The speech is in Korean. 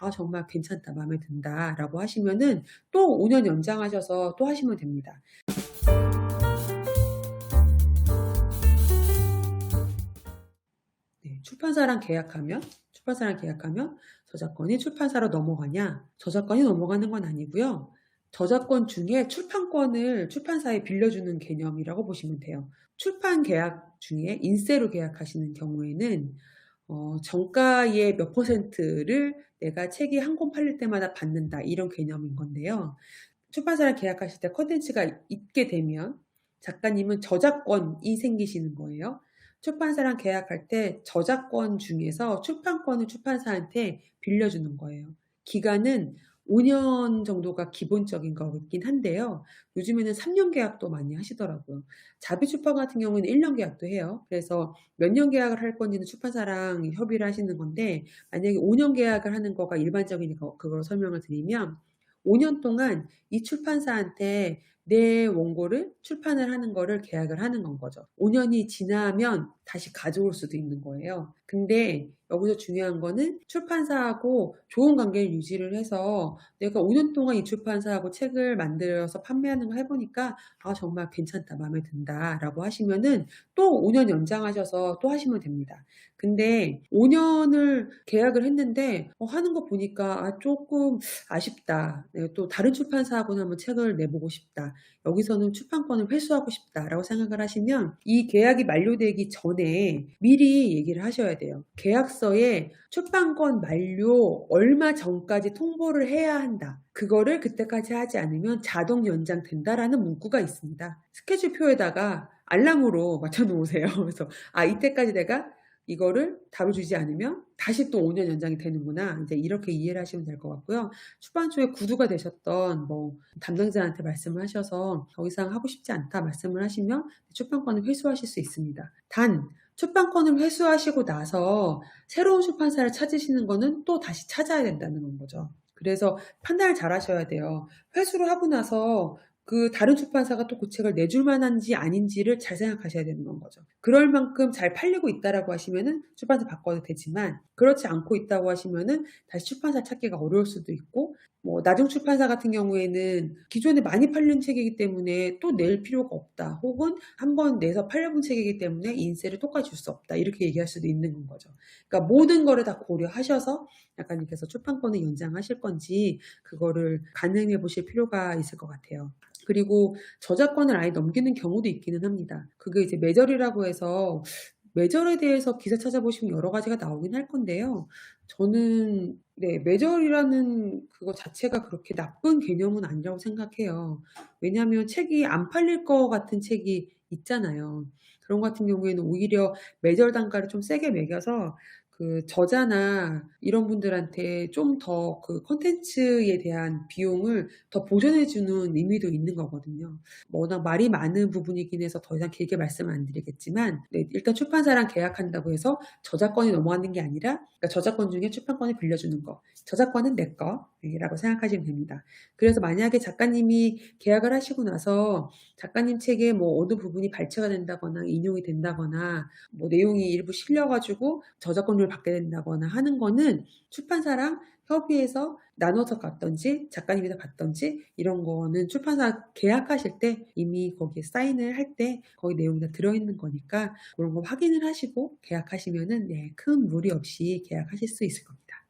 아 정말 괜찮다. 마음에 든다.'라고 하시면은 또 5년 연장하셔서 또 하시면 됩니다. 네. 출판사랑 계약하면 저작권이 출판사로 넘어가냐? 저작권이 넘어가는 건 아니고요. 저작권 중에 출판권을 출판사에 빌려주는 개념이라고 보시면 돼요. 출판 계약 중에 인세로 계약하시는 경우에는 정가의 몇 퍼센트를 내가 책이 한 권 팔릴 때마다 받는다 이런 개념인 건데요. 출판사랑 계약하실 때 콘텐츠가 있게 되면 작가님은 저작권이 생기시는 거예요. 출판사랑 계약할 때 저작권 중에서 출판권을 출판사한테 빌려주는 거예요. 기간은 5년 정도가 기본적인 거긴 한데요. 요즘에는 3년 계약도 많이 하시더라고요. 자비출판 같은 경우에는 1년 계약도 해요. 그래서 몇 년 계약을 할 건지는 출판사랑 협의를 하시는 건데, 만약에 5년 계약을 하는 거가 일반적이니까 그걸 설명을 드리면, 5년 동안 이 출판사한테 내 원고를 출판을 하는 거를 계약을 하는 건 거죠. 5 년이 지나면 다시 가져올 수도 있는 거예요. 근데 여기서 중요한 거는 출판사하고 좋은 관계를 유지를 해서 내가 5년 동안 이 출판사하고 책을 만들어서 판매하는 걸 해 보니까 '아 정말 괜찮다. 마음에 든다.'라고 하시면은 또 5년 연장하셔서 또 하시면 됩니다. 근데 5 년을 계약을 했는데 하는 거 보니까 '아 쪼끔 아쉽다. 내가 또 다른 출판사하고는 한번 책을 내보고 싶다. 여기서는 출판권을 회수하고 싶다.'라고 생각을 하시면 이 계약이 만료되기 전에 미리 얘기를 하셔야 돼요. 계약서에 "출판권 만료 얼마 전까지 통보를 해야 한다. 그거를 그때까지 하지 않으면 자동 연장된다."라는 문구가 있습니다. 스케줄표에다가 알람으로 맞춰 놓으세요. 그래서 '아 이때까지 내가 이거를 답을 주지 않으면 다시 또 5년 연장이 되는구나.' 인제 이렇게 이해를 하시면 될 것 같고요. 출판 쪽에 구두가 되셨던 담당자한테 말씀을 하셔서 "더 이상 하고 싶지 않다." 말씀을 하시면 출판권을 회수하실 수 있습니다. 단 출판권을 회수하시고 나서 새로운 출판사를 찾으시는 거는 또 다시 찾아야 된다는 건 거죠. 그래서 판단을 잘 하셔야 돼요. 회수를 하고 나서 그 다른 출판사가 또 그 책을 내줄 만한지 아닌지를 잘 생각하셔야 되는 건 거죠. 그럴 만큼 잘 팔리고 있다라고 하시면은 출판사 바꿔도 되지만, 그렇지 않고 있다고 하시면은 다시 출판사 찾기가 어려울 수도 있고, 나중 출판사 같은 경우에는 기존에 많이 팔린 책이기 때문에 또 낼 필요가 없다. 혹은 한 번 내서 팔려본 책이기 때문에 인세를 똑같이 줄 수 없다. 이렇게 얘기할 수도 있는 건 거죠. 그러니까 모든 거를 다 고려하셔서 작가님께서 출판권을 연장하실 건지 그거를 가늠해 보실 필요가 있을 것 같아요. 그리고 저작권을 아예 넘기는 경우도 있기는 합니다. 그게 이제 매절이라고 해서, 매절에 대해서 기사 찾아보시면 여러 가지가 나오긴 할 건데요. 저는 네 매절이라는 그거 자체가 그렇게 나쁜 개념은 아니라고 생각해요. 왜냐하면 책이 안 팔릴 것 같은 책이 있잖아요. 그런 것 같은 경우에는 오히려 매절 단가를 좀 세게 매겨서 그 저자나 이런 분들한테 좀 더 그 콘텐츠에 대한 비용을 더 보전해 주는 의미도 있는 거거든요. 워낙 말이 많은 부분이긴 해서 더 이상 길게 말씀을 안 드리겠지만, 네 일단 출판사랑 계약한다고 해서 저작권이 넘어가는 게 아니라, 그러니까 저작권 중에 출판권을 빌려주는 거, 저작권은 내 거 라고 생각하시면 됩니다. 그래서 만약에 작가님이 계약을 하시고 나서 작가님 책의 어느 부분이 발췌가 된다거나 인용이 된다거나 내용이 일부 실려 가지고 저작권료를 받게 된다거나 하는 거는 출판사랑 협의해서 나눠서 받든지 작가님이 다 받든지, 이런 거는 출판사 계약하실 때 이미 거기에 사인을 할 때 거기 내용이 다 들어있는 거니까, 그런 거 확인을 하시고 계약하시면은 네 큰 무리 없이 계약하실 수 있을 겁니다.